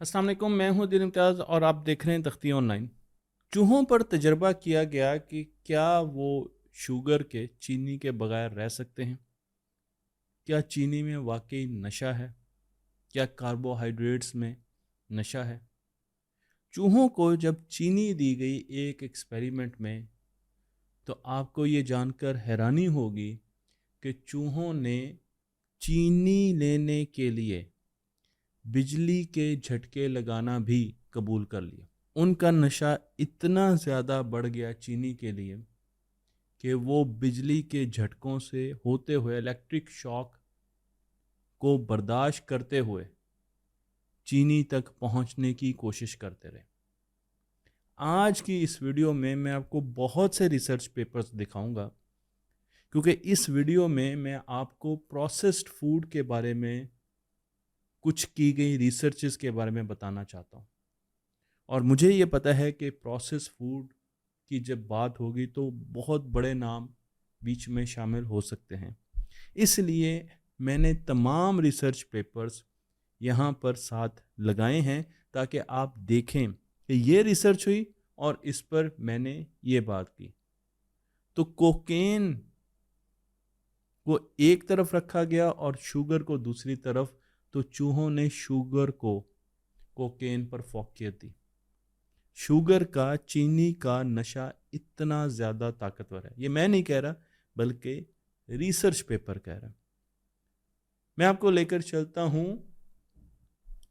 अस्सलाम वालेकुम, मैं हूं दिल इम्तियाज़ और आप देख रहे हैं तख्ती ऑनलाइन। चूहों पर तजर्बा किया गया कि क्या वो शुगर के चीनी के बगैर रह सकते हैं। क्या चीनी में वाकई नशा है? क्या कार्बोहाइड्रेट्स में नशा है? चूहों को जब चीनी दी गई एक एक्सपेरिमेंट में, तो आपको ये जानकर हैरानी होगी कि चूहों ने चीनी लेने के लिए बिजली के झटके लगाना भी कबूल कर लिया। उनका नशा इतना ज़्यादा बढ़ गया चीनी के लिए कि वो बिजली के झटकों से होते हुए इलेक्ट्रिक शॉक को बर्दाश्त करते हुए चीनी तक पहुंचने की कोशिश करते रहे। आज की इस वीडियो में मैं आपको बहुत से रिसर्च पेपर्स दिखाऊंगा, क्योंकि इस वीडियो में मैं आपको प्रोसेस्ड फूड के बारे में कुछ की गई रिसर्चेस के बारे में बताना चाहता हूँ। और मुझे ये पता है कि प्रोसेस फूड की जब बात होगी तो बहुत बड़े नाम बीच में शामिल हो सकते हैं। इसलिए मैंने तमाम रिसर्च पेपर्स यहाँ पर साथ लगाए हैं ताकि आप देखें कि ये रिसर्च हुई और इस पर मैंने ये बात की। तो कोकेन को एक तरफ रखा गया और शुगर को दूसरी तरफ, तो चूहों ने शुगर को कोकेन पर फौकियत दी। शुगर का, चीनी का नशा इतना ज़्यादा ताकतवर है, ये मैं नहीं कह रहा बल्कि रिसर्च पेपर कह रहा है। मैं आपको लेकर चलता हूं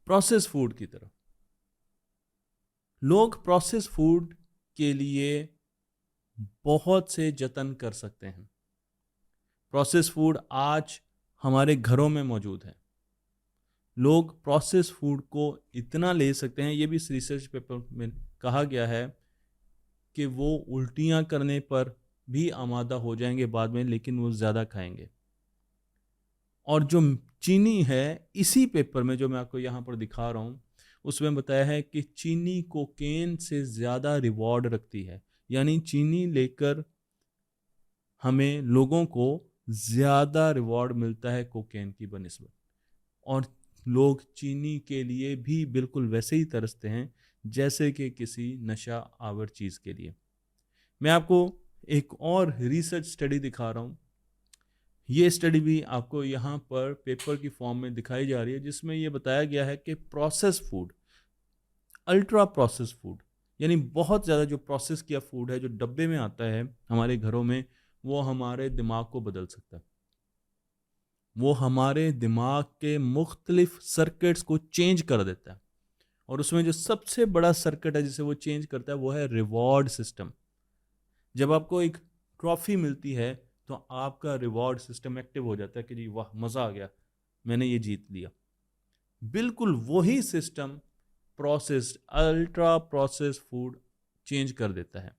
प्रोसेस फूड की तरफ। लोग प्रोसेस फूड के लिए बहुत से जतन कर सकते हैं। प्रोसेस फूड आज हमारे घरों में मौजूद है। लोग प्रोसेस फूड को इतना ले सकते हैं, ये भी इस रिसर्च पेपर में कहा गया है कि वो उल्टियां करने पर भी आमादा हो जाएंगे बाद में, लेकिन वो ज़्यादा खाएंगे। और जो चीनी है, इसी पेपर में जो मैं आपको यहाँ पर दिखा रहा हूँ, उसमें बताया है कि चीनी कोकेन से ज़्यादा रिवॉर्ड रखती है। यानी चीनी लेकर हमें लोगों को ज़्यादा रिवॉर्ड मिलता है कोकेन की बनिस्बत। और लोग चीनी के लिए भी बिल्कुल वैसे ही तरसते हैं जैसे कि किसी नशा आवर चीज़ के लिए। मैं आपको एक और रिसर्च स्टडी दिखा रहा हूँ। ये स्टडी भी आपको यहाँ पर पेपर की फॉर्म में दिखाई जा रही है, जिसमें ये बताया गया है कि process food, ultra process food, यानी बहुत ज़्यादा जो प्रोसेस किया फूड है, जो डब्बे में आता है हमारे घरों में, वो हमारे दिमाग को बदल सकता है। वो हमारे दिमाग के मुख्तलिफ सर्किट्स को चेंज कर देता है। और उसमें जो सबसे बड़ा सर्किट है जिसे वो चेंज करता है, वो है रिवॉर्ड सिस्टम। जब आपको एक ट्रॉफी मिलती है तो आपका रिवॉर्ड सिस्टम एक्टिव हो जाता है कि जी वाह, मज़ा आ गया, मैंने ये जीत लिया। बिल्कुल वही system processed, ultra process food change कर देता है।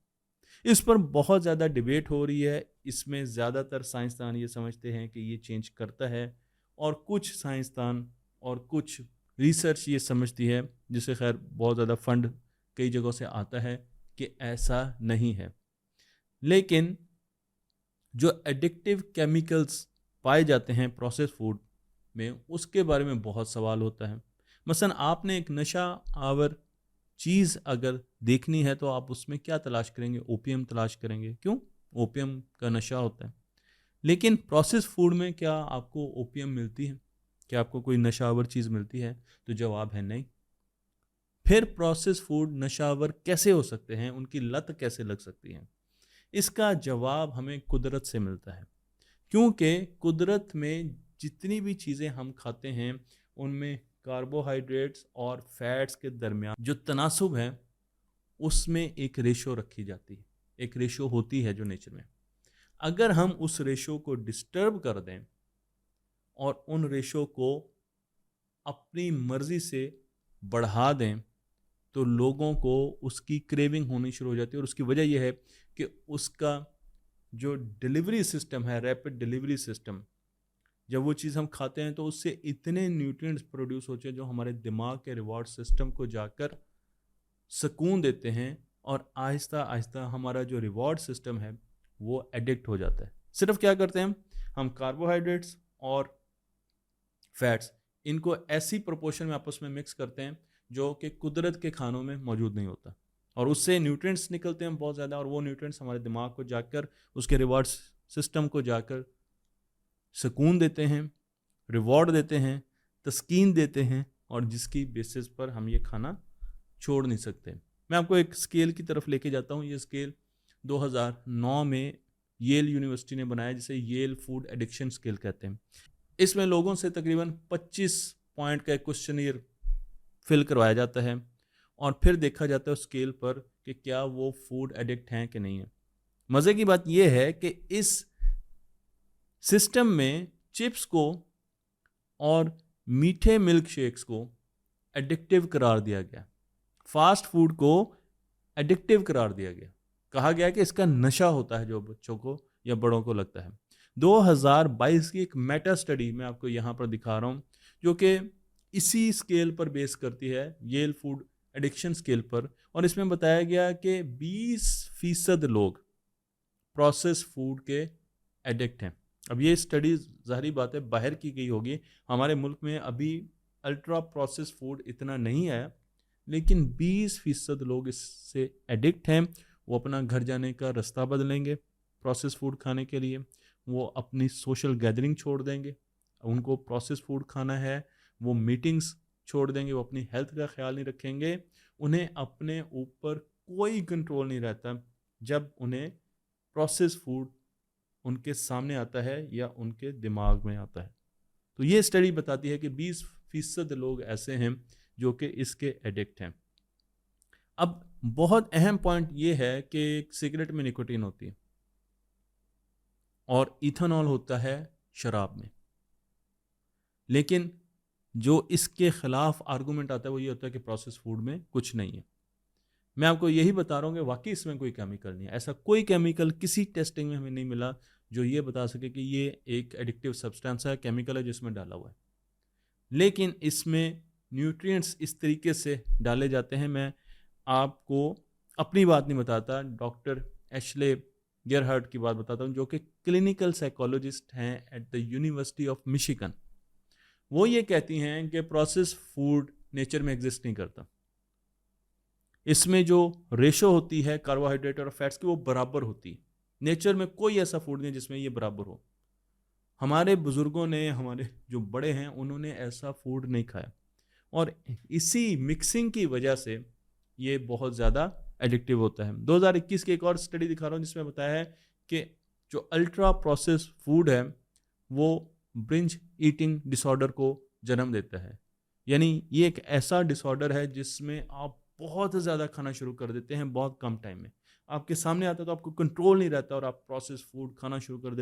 इस पर बहुत ज़्यादा डिबेट हो रही है। इसमें ज़्यादातर साइंसदान ये समझते हैं कि ये चेंज करता है, और कुछ साइंसदान और कुछ रिसर्च ये समझती है, जिसे खैर बहुत ज़्यादा फंड कई जगहों से आता है, कि ऐसा नहीं है। लेकिन जो एडिक्टिव केमिकल्स पाए जाते हैं प्रोसेस फूड में, उसके बारे में बहुत सवाल होता है। मसलन आपने एक नशा आवर चीज़ अगर देखनी है तो आप उसमें क्या तलाश करेंगे? ओपीएम तलाश करेंगे। क्यों? ओपीएम का नशा होता है। लेकिन प्रोसेस फूड में क्या आपको ओपीएम मिलती है? क्या आपको कोई नशावर चीज़ मिलती है? तो जवाब है नहीं। फिर प्रोसेस फूड नशावर कैसे हो सकते हैं? उनकी लत कैसे लग सकती है? इसका जवाब हमें कुदरत से मिलता है। क्योंकि कुदरत में जितनी भी चीज़ें हम खाते हैं, उनमें कार्बोहाइड्रेट्स और फैट्स के दरमियान जो तनासुब है, उसमें एक रेशो रखी जाती है। एक रेशो होती है जो नेचर में। अगर हम उस रेशो को डिस्टर्ब कर दें और उन रेशो को अपनी मर्जी से बढ़ा दें, तो लोगों को उसकी क्रेविंग होनी शुरू हो जाती है। और उसकी वजह यह है कि उसका जो डिलीवरी सिस्टम है, रैपिड डिलीवरी सिस्टम, जब वो चीज़ हम खाते हैं तो उससे इतने न्यूट्रिएंट्स प्रोड्यूस होते हैं जो हमारे दिमाग के रिवॉर्ड सिस्टम को जाकर सुकून देते हैं, और आहिस्ता आहिस्ता हमारा जो रिवॉर्ड सिस्टम है वो एडिक्ट हो जाता है। सिर्फ क्या करते हैं हम कार्बोहाइड्रेट्स और फैट्स, इनको ऐसी प्रोपोर्शन में आपस में मिक्स करते हैं जो कि कुदरत के खानों में मौजूद नहीं होता, और उससे न्यूट्रिएंट्स निकलते हैं बहुत ज़्यादा, और वो न्यूट्रिएंट्स हमारे दिमाग को जाकर, उसके रिवार्ड सिस्टम को जाकर सुकून देते हैं, रिवॉर्ड देते हैं, तस्कीन देते हैं, और जिसकी बेसिस पर हम ये खाना छोड़ नहीं सकते। मैं आपको एक स्केल की तरफ लेके जाता हूँ। ये स्केल 2009 में येल यूनिवर्सिटी ने बनाया, जिसे येल फूड एडिक्शन स्केल कहते हैं। इसमें लोगों से तकरीबन 25 पॉइंट का एक क्वेश्चनियर फिल करवाया जाता है, और फिर देखा जाता है उस स्केल पर कि क्या वो फूड एडिक्ट हैं कि नहीं है। मज़े की बात यह है कि इस सिस्टम में चिप्स को और मीठे मिल्क शेक्स को एडिक्टिव करार दिया गया, फास्ट फूड को एडिक्टिव करार दिया गया। कहा गया कि इसका नशा होता है जो बच्चों को या बड़ों को लगता है। 2022 की एक मेटा स्टडी मैं आपको यहाँ पर दिखा रहा हूँ, जो कि इसी स्केल पर बेस करती है, येल फूड एडिक्शन स्केल पर, और इसमें बताया गया कि 20% लोग प्रोसेस फूड के एडिक्ट हैं। अब ये स्टडी ज़ाहिरी बात है बाहर की गई होगी, हमारे मुल्क में अभी अल्ट्रा प्रोसेस फूड इतना नहीं है, लेकिन 20% लोग इससे एडिक्ट हैं। वो अपना घर जाने का रास्ता बदलेंगे प्रोसेस फूड खाने के लिए, वो अपनी सोशल गैदरिंग छोड़ देंगे, उनको प्रोसेस फूड खाना है, वो मीटिंग्स छोड़ देंगे, वो अपनी हेल्थ का ख्याल नहीं रखेंगे, उन्हें अपने ऊपर कोई कंट्रोल नहीं रहता जब उन्हें प्रोसेस फूड उनके सामने आता है या उनके दिमाग में आता है। तो ये स्टडी बताती है कि 20% लोग ऐसे हैं जो कि इसके एडिक्ट हैं। अब बहुत अहम पॉइंट ये है कि सिगरेट में निकोटीन होती है और इथेनॉल होता है शराब में, लेकिन जो इसके खिलाफ आर्गूमेंट आता है वो ये होता है कि प्रोसेस फूड में कुछ नहीं है। मैं आपको यही बता रहा हूँ कि वाकई इसमें कोई केमिकल नहीं है। ऐसा कोई केमिकल किसी टेस्टिंग में हमें नहीं मिला जो ये बता सके कि ये एक एडिक्टिव सब्सटेंस है, केमिकल है जिसमें डाला हुआ है। लेकिन इसमें न्यूट्रिएंट्स इस तरीके से डाले जाते हैं। मैं आपको अपनी बात नहीं बताता, डॉक्टर एशले गेरहार्ड की बात बताता हूँ, जो कि क्लिनिकल साइकोलॉजिस्ट हैं at the university of Michigan. वो ये कहती हैं कि प्रोसेस फूड नेचर में एग्जिस्ट नहीं करता। इसमें जो रेशो होती है कार्बोहाइड्रेट और फैट्स की, वो बराबर होती है। नेचर में कोई ऐसा फूड नहीं जिसमें ये बराबर हो। हमारे बुजुर्गों ने, हमारे जो बड़े हैं, उन्होंने ऐसा फूड नहीं खाया, और इसी मिक्सिंग की वजह से ये बहुत ज़्यादा एडिक्टिव होता है। 2021 की एक और स्टडी दिखा रहा हूँ जिसमें बताया है कि जो अल्ट्रा प्रोसेस फूड है वो ब्रिंज ईटिंग डिसऑर्डर को जन्म देता है। यानी ये एक ऐसा डिसऑर्डर है जिसमें आप बहुत ज़्यादा खाना शुरू कर देते हैं बहुत कम टाइम में। आपके सामने आता है तो आपको कंट्रोल नहीं रहता और आप प्रोसेस फूड खाना शुरू कर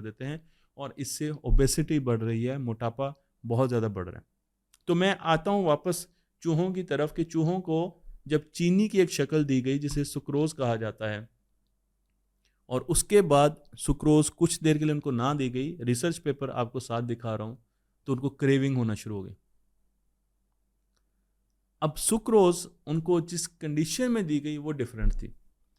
देते हैं, और इससे ओबेसिटी बढ़ रही है, मोटापा बहुत ज़्यादा बढ़ रहा है। तो मैं आता हूँ वापस चूहों की तरफ कि चूहों को जब चीनी की एक शक्ल दी गई जिसे सुक्रोज कहा जाता है, और उसके बाद सुक्रोज कुछ देर के लिए उनको ना दी गई, रिसर्च पेपर आपको साथ दिखा रहा हूँ, तो उनको क्रेविंग होना शुरू हो गई। अब सुक्रोज उनको जिस कंडीशन में दी गई वो डिफरेंट थी।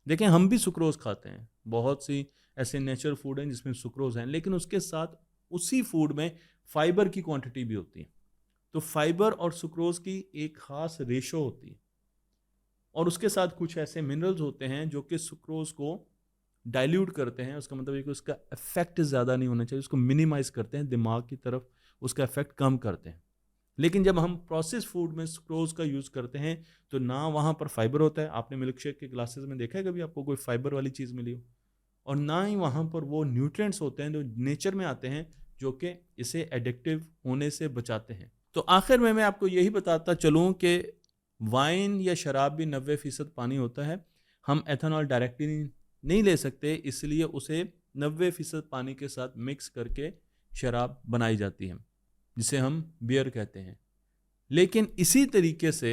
देखें, हम भी सुक्रोज खाते हैं, बहुत सी ऐसे नेचुरल फूड हैं जिसमें सुक्रोज हैं, लेकिन उसके साथ उसी फूड में फाइबर की क्वांटिटी भी होती है। तो फाइबर और सुक्रोज की एक खास रेशो होती है, और उसके साथ कुछ ऐसे मिनरल्स होते हैं जो कि सुक्रोज को डाइल्यूट करते हैं। उसका मतलब है कि उसका इफेक्ट ज़्यादा नहीं होना चाहिए, उसको मिनिमाइज करते हैं, दिमाग की तरफ उसका इफेक्ट कम करते हैं। लेकिन जब हम प्रोसेस फूड में सुक्रोज का यूज़ करते हैं तो ना वहाँ पर फाइबर होता है, आपने मिल्क शेक के ग्लासेस में देखा है कभी आपको कोई फाइबर वाली चीज़ मिली हो, और ना ही वहाँ पर वो न्यूट्रिएंट्स होते हैं जो नेचर में आते हैं जो कि इसे एडिक्टिव होने से बचाते हैं। तो आखिर में मैं आपको यही बताता चलूँ कि वाइन या शराब भी 90% पानी होता है। हम एथेनॉल डायरेक्टली नहीं ले सकते, इसलिए उसे 90% पानी के साथ मिक्स करके शराब बनाई जाती है जिसे हम बियर कहते हैं। लेकिन इसी तरीके से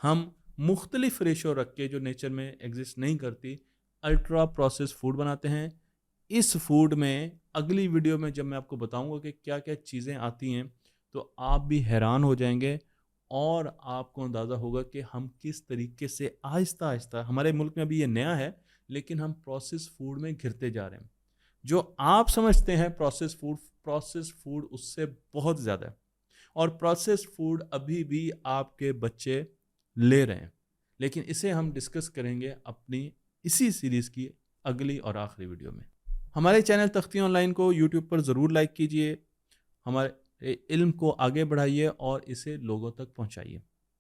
हम मुख्तलिफ रेशो रख के, जो नेचर में एग्जिस्ट नहीं करती, अल्ट्रा प्रोसेस फूड बनाते हैं। इस फूड में अगली वीडियो में जब मैं आपको बताऊंगा कि क्या क्या चीज़ें आती हैं तो आप भी हैरान हो जाएंगे, और आपको अंदाज़ा होगा कि हम किस तरीके से आहिस्ता आहिस्ता, हमारे मुल्क में अभी ये नया है लेकिन हम प्रोसेस फूड में घिरते जा रहे हैं। जो आप समझते हैं प्रोसेस फूड उससे बहुत ज़्यादा है। اور پروسیسڈ فوڈ ابھی بھی آپ کے بچے لے رہے ہیں، لیکن اسے ہم ڈسکس کریں گے اپنی اسی سیریز کی اگلی اور آخری ویڈیو میں۔ ہمارے چینل تختی آن لائن کو یوٹیوب پر ضرور لائک کیجئے، ہمارے علم کو آگے بڑھائیے اور اسے لوگوں تک پہنچائیے۔